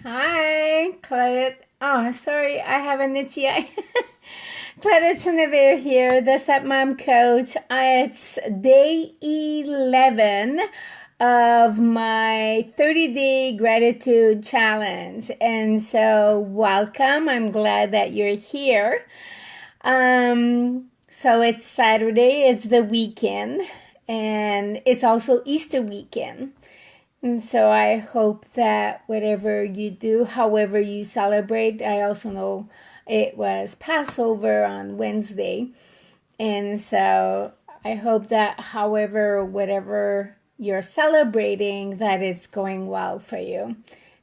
Hi, Claudette. Oh, sorry, I have an itchy eye. Claudette Chenevert here, the Stepmom Coach. It's day 11 of my 30-day gratitude challenge. And so, welcome. I'm glad that you're here. So it's Saturday, it's the weekend, and it's also Easter weekend. And so I hope that whatever you do, however you celebrate, I also know it was Passover on Wednesday. And so I hope that whatever you're celebrating, that it's going well for you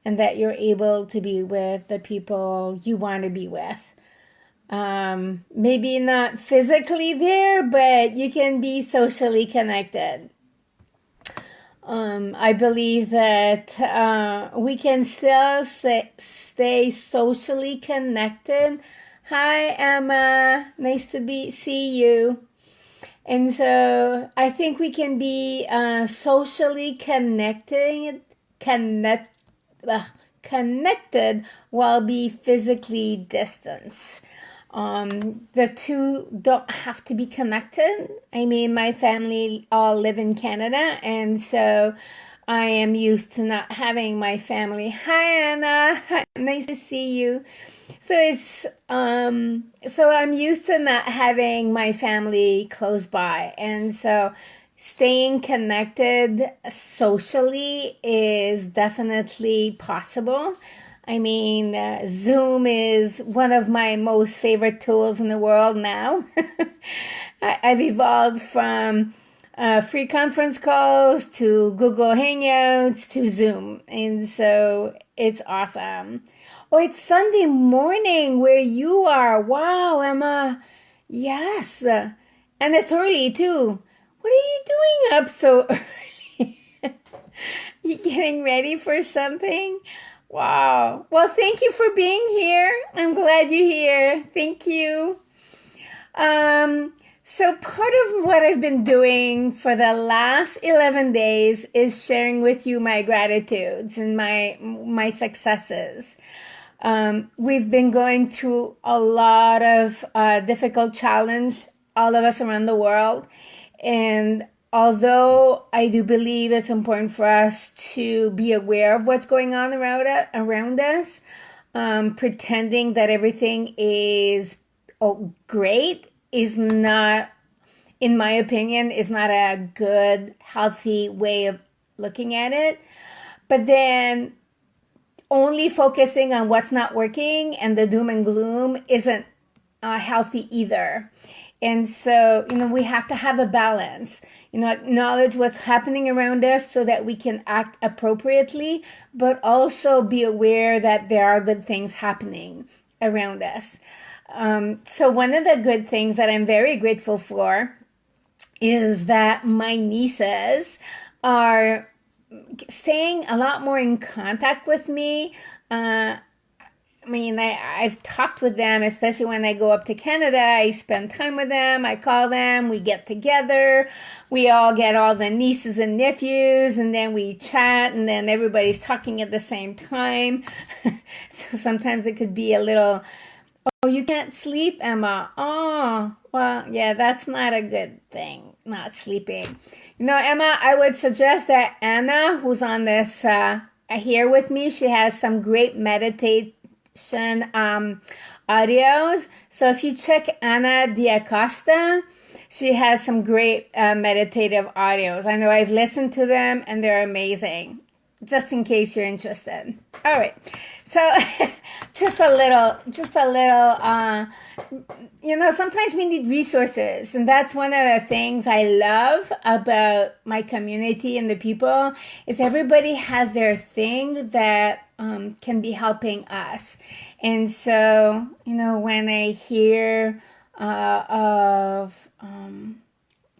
and that you're able to be with the people you want to be with. Maybe not physically there, but you can be socially connected. I believe that we can still stay socially connected. Hi, Emma. Nice to see you. And so I think we can be socially connected while be physically distanced. The two don't have to be connected. I mean, my family all live in Canada, and so I am used to not having my family. Hi, Anna. Nice to see you. So I'm used to not having my family close by, and so staying connected socially is definitely possible. I mean, Zoom is one of my most favorite tools in the world now. I've evolved from free conference calls to Google Hangouts to Zoom. And so it's awesome. Oh, it's Sunday morning where you are. Wow, Emma. Yes. And it's early too. What are you doing up so early? You getting ready for something? Wow. Well, thank you for being here. I'm glad you're here. Thank you. So part of what I've been doing for the last 11 days is sharing with you my gratitudes and my successes. We've been going through a lot of difficult challenge, all of us around the world. And although I do believe it's important for us to be aware of what's going on around us, pretending that everything is great is not, in my opinion, is not a good, healthy way of looking at it. But then only focusing on what's not working and the doom and gloom isn't healthy either. And so, we have to have a balance, acknowledge what's happening around us so that we can act appropriately, but also be aware that there are good things happening around us. So one of the good things that I'm very grateful for is that my nieces are staying a lot more in contact with me. I've talked with them, especially when I go up to Canada. I spend time with them. I call them. We get together. We all get all the nieces and nephews, and then we chat, and then everybody's talking at the same time. So sometimes it could be a little, oh, you can't sleep, Emma. Oh, well, yeah, that's not a good thing, not sleeping. Emma, I would suggest that Anna, who's on this here with me, she has some great meditation audios. So if you check Anna Diacosta, she has some great meditative audios. I know I've listened to them and they're amazing. Just in case you're interested. All right. So just a little, sometimes we need resources. And that's one of the things I love about my community and the people is everybody has their thing that can be helping us. And so, when I hear of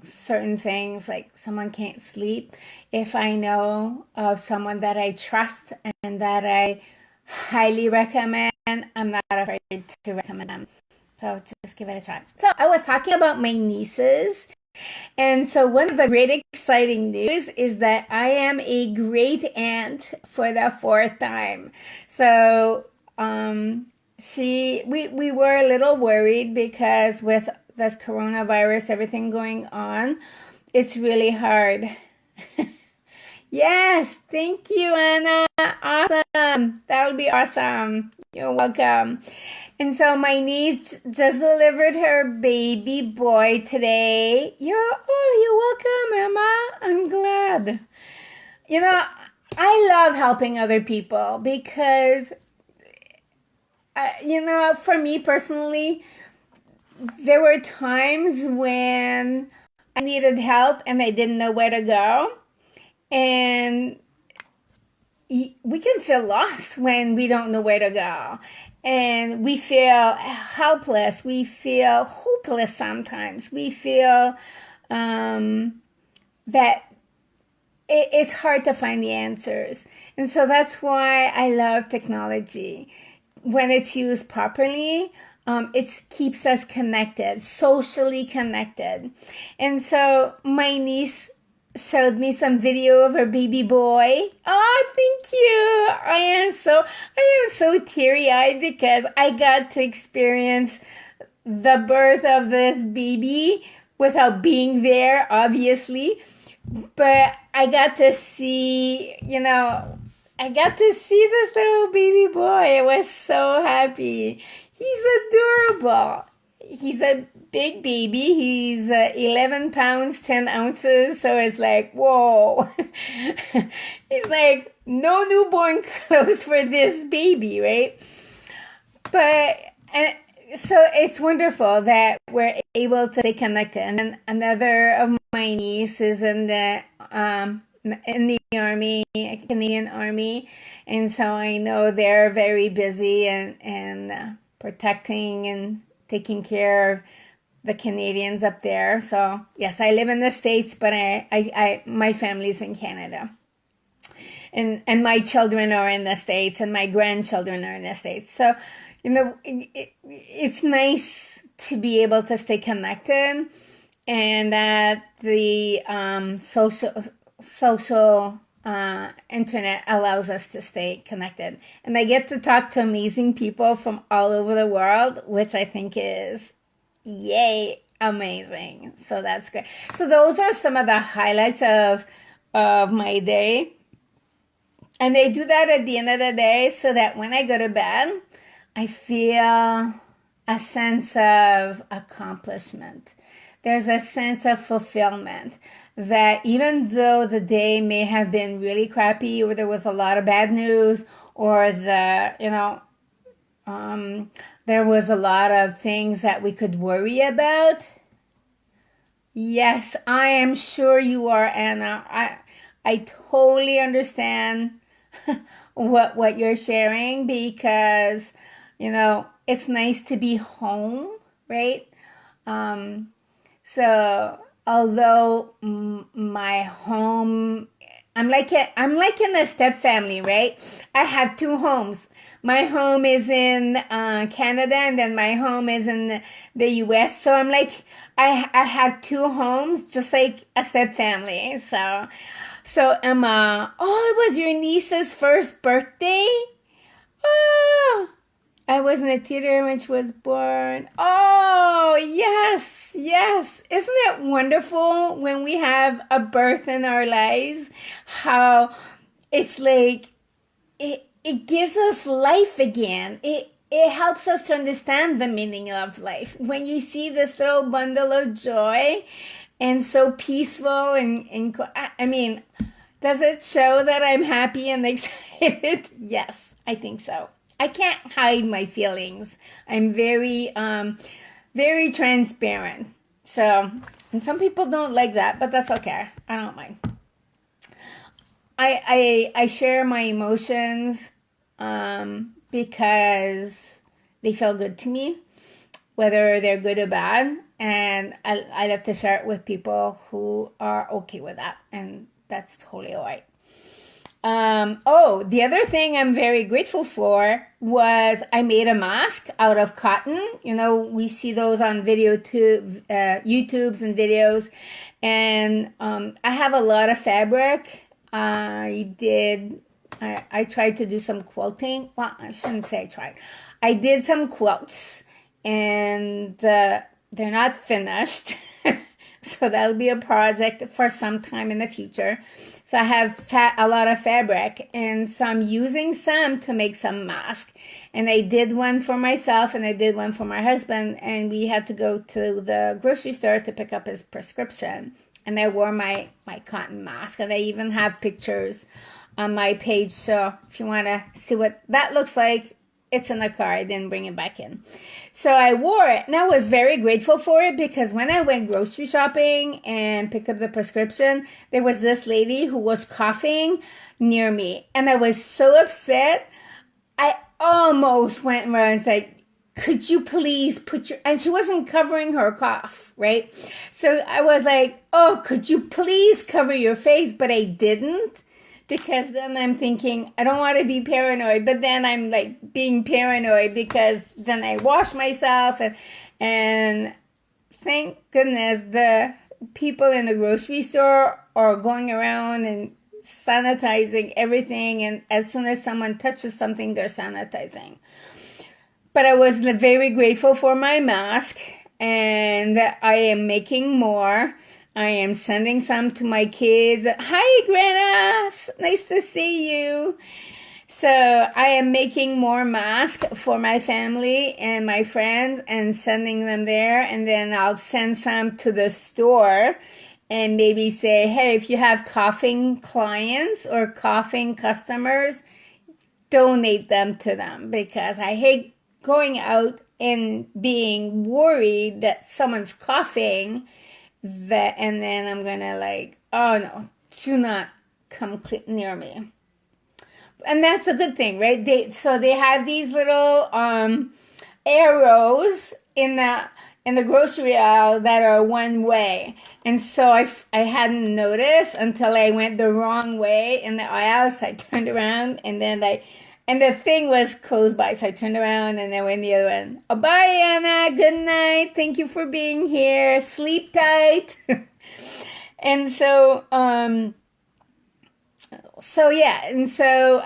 certain things like someone can't sleep, if I know of someone that I trust and that I highly recommend, I'm not afraid to recommend them. So just give it a try. So I was talking about my nieces And so one of the great exciting news is that I am a great aunt for the fourth time. So we were a little worried because with this coronavirus, everything going on, it's really hard. Yes, thank you, Anna. Awesome. That would be awesome. You're welcome. And so my niece just delivered her baby boy today. You're welcome, Emma. I'm glad. You know, I love helping other people because, for me personally, there were times when I needed help and I didn't know where to go. And we can feel lost when we don't know where to go. And we feel helpless. We feel hopeless sometimes. We feel that it's hard to find the answers. And so that's why I love technology. When it's used properly, it keeps us connected, socially connected. And so my niece showed me some video of her baby boy. Oh, thank you. I am so teary-eyed because I got to experience the birth of this baby without being there, obviously. But I got to see, this little baby boy. I was so happy. He's adorable. He's a big baby. He's 11 pounds, 10 ounces. So it's like, whoa. It's like no newborn clothes for this baby, right? So it's wonderful that we're able to stay connected. And another of my nieces in the army, Canadian Army, and so I know they're very busy and protecting and taking care of the Canadians up there. So yes, I live in the States, but my family's in Canada. And my children are in the States and my grandchildren are in the States. So, it's nice to be able to stay connected and that the social internet allows us to stay connected. And I get to talk to amazing people from all over the world, which I think is yay amazing. So that's great. So those are some of the highlights of my day. And they do that at the end of the day so that when I go to bed, I feel a sense of accomplishment. There's a sense of fulfillment that even though the day may have been really crappy or there was a lot of bad news or there was a lot of things that we could worry about. Yes, I am sure you are, Anna. I totally understand what you're sharing because, it's nice to be home, right? So although my home, I'm like in a step family, right? I have two homes. My home is in Canada, and then my home is in the U.S. So I'm like, I have two homes, just like a step family. So Emma, it was your niece's first birthday? Oh, I was in the theater when she was born. Oh, yes, yes. Isn't it wonderful when we have a birth in our lives? How it's like, it gives us life again. It helps us to understand the meaning of life. When you see this little bundle of joy and so peaceful I mean, does it show that I'm happy and excited? Yes, I think so. I can't hide my feelings. I'm very, very transparent. So, and some people don't like that, but that's okay. I don't mind. I share my emotions because they feel good to me, whether they're good or bad. And I love to share it with people who are okay with that. And that's totally all right. The other thing I'm very grateful for was I made a mask out of cotton. You know, we see those on YouTubes and videos. And I have a lot of fabric. I tried to do some quilting. Well, I shouldn't say I tried. I did some quilts, and they're not finished. So that'll be a project for some time in the future. So I have a lot of fabric, and so I'm using some to make some masks. And I did one for myself, and I did one for my husband, and we had to go to the grocery store to pick up his prescription. And I wore my cotton mask, and I even have pictures on my page. So if you want to see what that looks like, it's in the car. I didn't bring it back in. So I wore it, and I was very grateful for it, because when I went grocery shopping and picked up the prescription, there was this lady who was coughing near me, and I was so upset. I almost went around and said, could you please and she wasn't covering her cough, right? So I was like, oh, could you please cover your face? But I didn't, because then I'm thinking, I don't want to be paranoid. But then I'm like being paranoid, because then I wash myself. And thank goodness the people in the grocery store are going around and sanitizing everything. And as soon as someone touches something, they're sanitizing. But I was very grateful for my mask, and I am making more. I am sending some to my kids. Hi, Greta. Nice to see you. So I am making more masks for my family and my friends and sending them there. And then I'll send some to the store and maybe say, hey, if you have coughing clients or coughing customers, donate them to them, because I hate going out and being worried that someone's coughing, and then I'm gonna like, oh no, do not come near me. And that's a good thing, right? They have these little arrows in the grocery aisle that are one way, and so I hadn't noticed until I went the wrong way in the aisle. So I turned around, and then and the thing was close by, so I turned around and then went the other one. Oh, bye, Anna. Good night. Thank you for being here. Sleep tight. And so I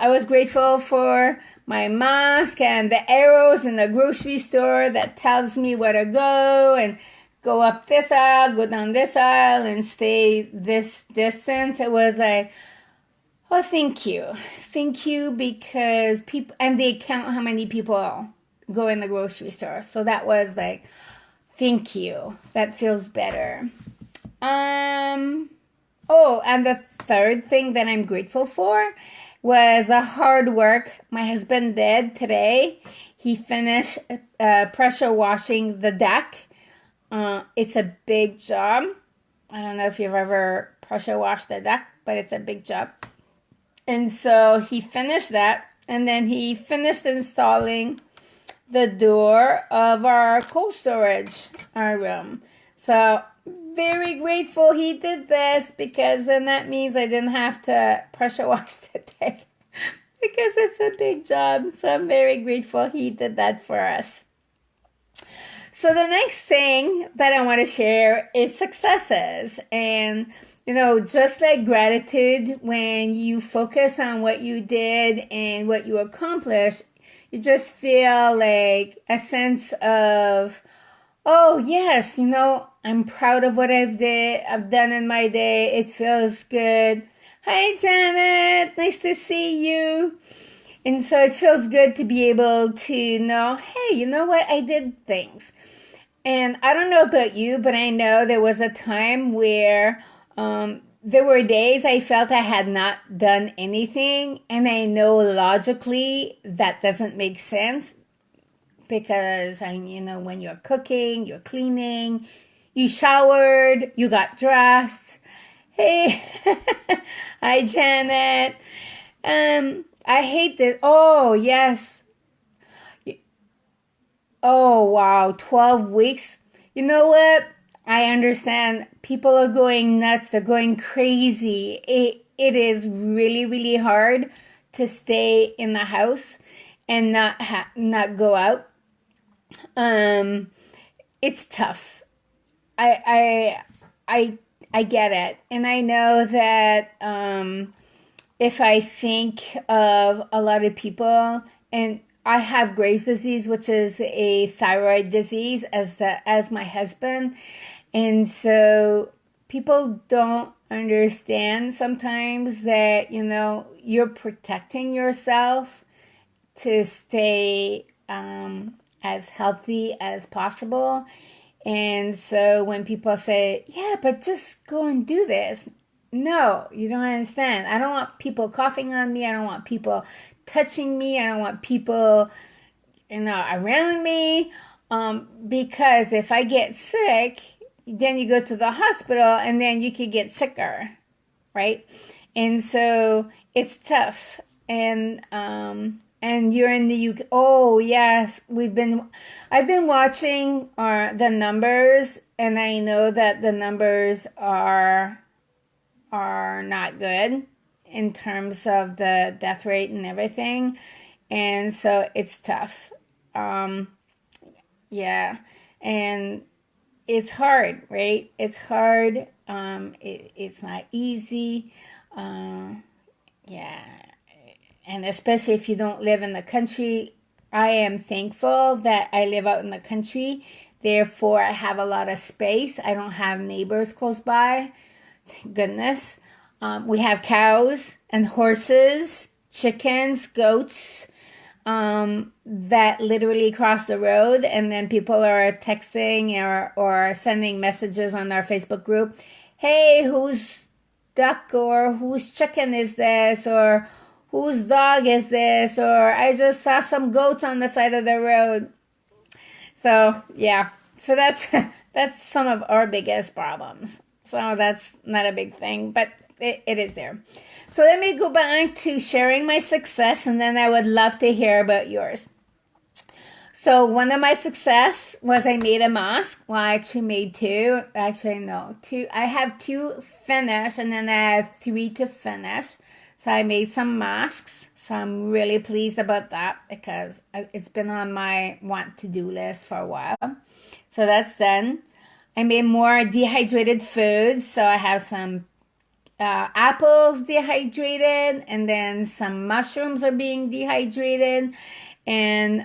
was grateful for my mask and the arrows in the grocery store that tells me where to go, and go up this aisle, go down this aisle, and stay this distance. It was like, oh, thank you. Thank you, because people, and they count how many people go in the grocery store. So that was like, thank you. That feels better. And the third thing that I'm grateful for was the hard work my husband did today. He finished pressure washing the deck. It's a big job. I don't know if you've ever pressure washed the deck, but it's a big job. And so he finished that, and then he finished installing the door of our cold storage, our room. So very grateful he did this, because then that means I didn't have to pressure wash the deck, because it's a big job. So I'm very grateful he did that for us. So the next thing that I want to share is successes. And just like gratitude, when you focus on what you did and what you accomplished, you just feel like a sense of, oh, yes, I'm proud of what I've done in my day. It feels good. Hi, Janet. Nice to see you. And so it feels good to be able to know, hey, you know what? I did things. And I don't know about you, but I know there was a time where there were days I felt I had not done anything, and I know logically that doesn't make sense, because when you're cooking, you're cleaning, you showered, you got dressed. Hey, hi, Janet. I hate this. Oh, yes. Oh, wow, 12 weeks. You know what? I understand people are going nuts. They're going crazy. it is really, really hard to stay in the house and not go out. It's tough. I I I get it, and I know that if I think of a lot of people, and I have Graves' disease, which is a thyroid disease, as my husband, and so people don't understand sometimes that you're protecting yourself to stay as healthy as possible. And so when people say, yeah, but just go and do this. No, you don't understand. I don't want people coughing on me. I don't want people touching me. I don't want people, around me. Because if I get sick, then you go to the hospital and then you could get sicker, right? And so it's tough. And you're in the UK. Oh yes, I've been watching the numbers, and I know that the numbers are not good in terms of the death rate and everything, and so it's tough. Yeah, and it's hard, right? It's hard. It's not easy. Yeah. And especially if you don't live in the country, I am thankful that I live out in the country. Therefore, I have a lot of space. I don't have neighbors close by. Thank goodness. We have cows and horses, chickens, goats that literally cross the road. And then people are texting or sending messages on our Facebook group. Hey, whose duck or whose chicken is this? Or whose dog is this? Or I just saw some goats on the side of the road. So yeah, so that's some of our biggest problems. So that's not a big thing, but it is there. So let me go back to sharing my success, and then I would love to hear about yours. So one of my success was I made a mask. Well, I actually made two. Actually, no, two. I have two finished, and then I have three to finish. So I made some masks. So I'm really pleased about that because it's been on my want-to-do list for a while. So that's done. I made more dehydrated foods. So I have some apples dehydrated, and then some mushrooms are being dehydrated. And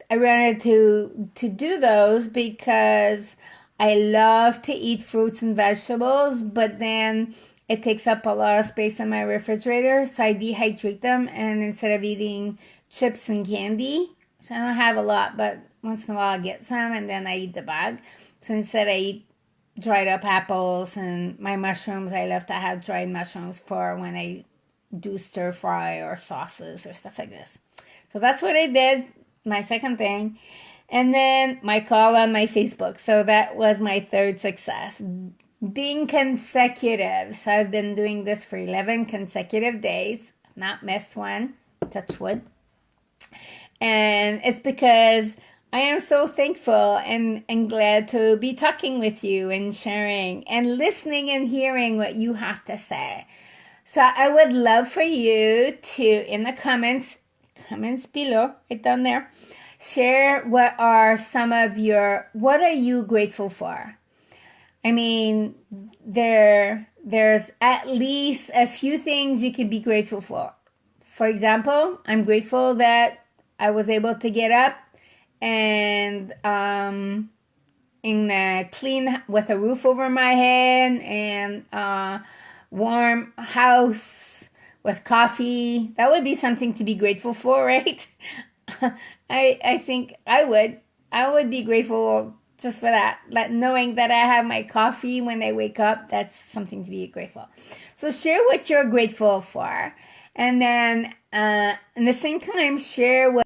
I wanted to do those because I love to eat fruits and vegetables, but then it takes up a lot of space in my refrigerator, so I dehydrate them, and instead of eating chips and candy, so I don't have a lot, but once in a while I get some, and then I eat the bag. So instead I eat dried up apples, and my mushrooms, I love to have dried mushrooms for when I do stir fry or sauces or stuff like this. So that's what I did, my second thing. And then my call on my Facebook. So that was my third success. Being consecutive. So I've been doing this for 11 consecutive days. Not missed one. Touch wood. And it's because I am so thankful and glad to be talking with you and sharing and listening and hearing what you have to say. So I would love for you to, in the comments below, right down there, share what are you grateful for? I mean, there's at least a few things you could be grateful for. For example, I'm grateful that I was able to get up and in a clean, with a roof over my head and warm house with coffee. That would be something to be grateful for, right? I think I would be grateful just for that. Knowing that I have my coffee when I wake up, that's something to be grateful. So share what you're grateful for. And then at the same time, share what